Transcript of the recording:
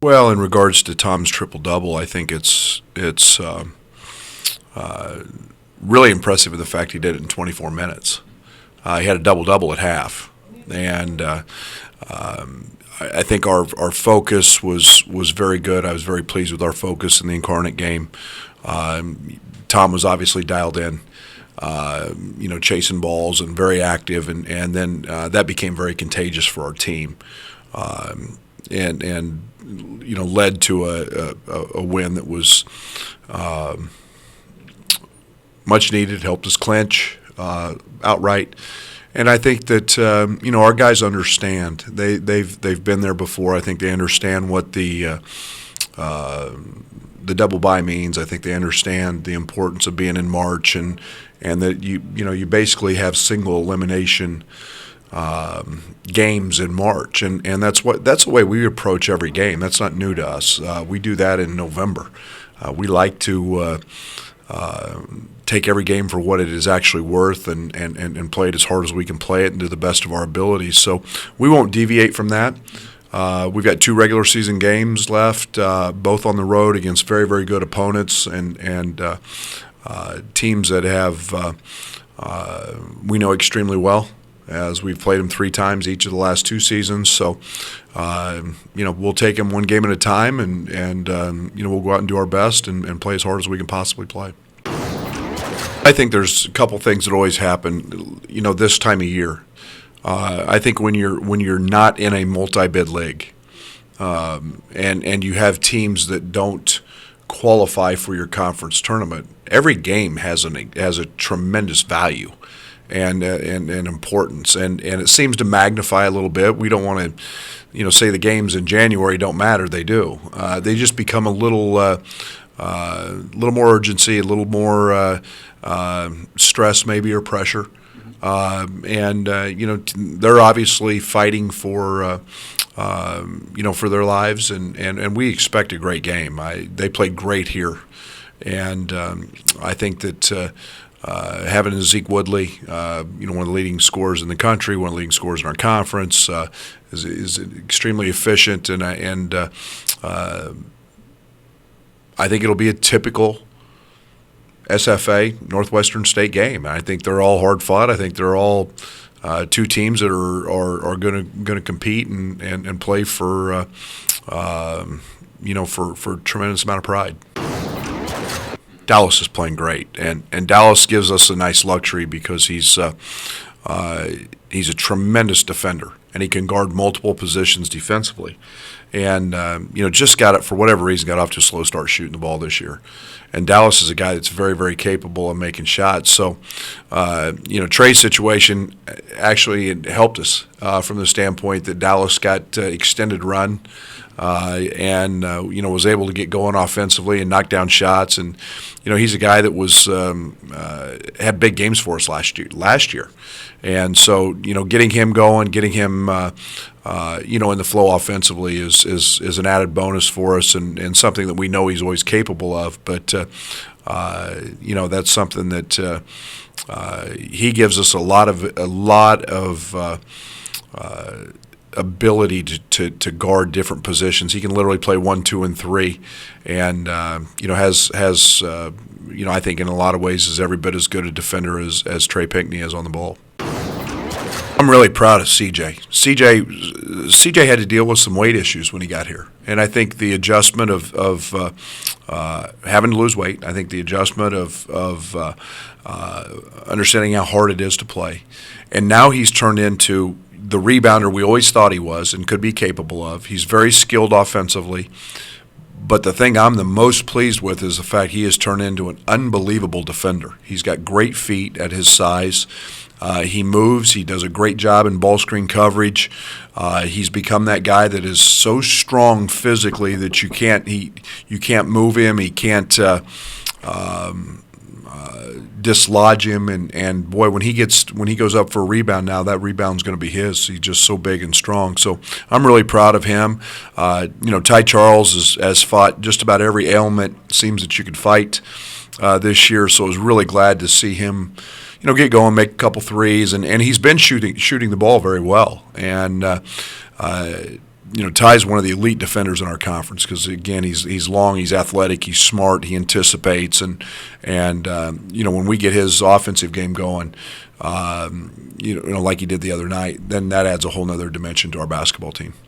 Well, in regards to Tom's triple-double, I think it's really impressive in the fact he did it in 24 minutes. He had a double-double at half, and I think our focus was very good. I was very pleased with our focus in the Incarnate game. Tom was obviously dialed in, chasing balls and very active, and then that became very contagious for our team, and led to a win that was much needed, helped us clinch outright. And I think that our guys understand. They've been there before. I think they understand what the double bye means. I think they understand the importance of being in March, and that you basically have single elimination games in March, and that's the way we approach every game. That's not new to us. We do that in November. We like to take every game for what it is actually worth, and play it as hard as we can play it and to the best of our abilities. So we won't deviate from that. We've got 2 regular season games left, both on the road against very, very good opponents and teams that have we know extremely well, as we've played them 3 times each of the last 2 seasons. So we'll take them one game at a time, and we'll go out and do our best and play as hard as we can possibly play. I think there's a couple things that always happen, this time of year. I think when you're not in a multi-bid league, and you have teams that don't qualify for your conference tournament, every game has a tremendous value and importance, and it seems to magnify a little bit. We don't want to, say the games in January don't matter. They do. They just become a little more urgency, a little more stress maybe, or pressure. They're obviously fighting for their lives, and we expect a great game. They played great here, and I think that having Zeke Woodley, one of the leading scorers in the country, one of the leading scorers in our conference, is extremely efficient, and I think it'll be a typical SFA Northwestern State game. I think they're all hard fought. I think they're all 2 teams that are going to compete and play for for tremendous amount of pride. Dallas is playing great, and Dallas gives us a nice luxury because he's a tremendous defender, and he can guard multiple positions defensively. And just got for whatever reason got off to a slow start shooting the ball this year. And Dallas is a guy that's very, very capable of making shots. So, Trey's situation actually helped us from the standpoint that Dallas got extended run and was able to get going offensively and knock down shots. And he's a guy that was had big games for us last year. And so getting him going, getting him in the flow offensively is an added bonus for us, and something that we know he's always capable of. But that's something that he gives us a lot of ability to guard different positions. He can literally play 1, 2, and 3, and has I think in a lot of ways is every bit as good a defender as Trey Pinckney is on the ball. I'm really proud of CJ. CJ had to deal with some weight issues when he got here, and I think the adjustment of having to lose weight, I think the adjustment of understanding how hard it is to play, and now he's turned into the rebounder we always thought he was and could be capable of. He's very skilled offensively, but the thing I'm the most pleased with is the fact he has turned into an unbelievable defender. He's got great feet at his size. He moves. He does a great job in ball screen coverage. He's become that guy that is so strong physically that you can't move him. He can't dislodge him. And boy, when he goes up for a rebound now, that rebound's going to be his. He's just so big and strong. So I'm really proud of him. Ty Charles has fought just about every ailment seems that you could fight this year. So I was really glad to see him get going, make a couple threes, and he's been shooting the ball very well. And Ty's one of the elite defenders in our conference because, again, he's long, he's athletic, he's smart, he anticipates, and when we get his offensive game going, like he did the other night, then that adds a whole nother dimension to our basketball team.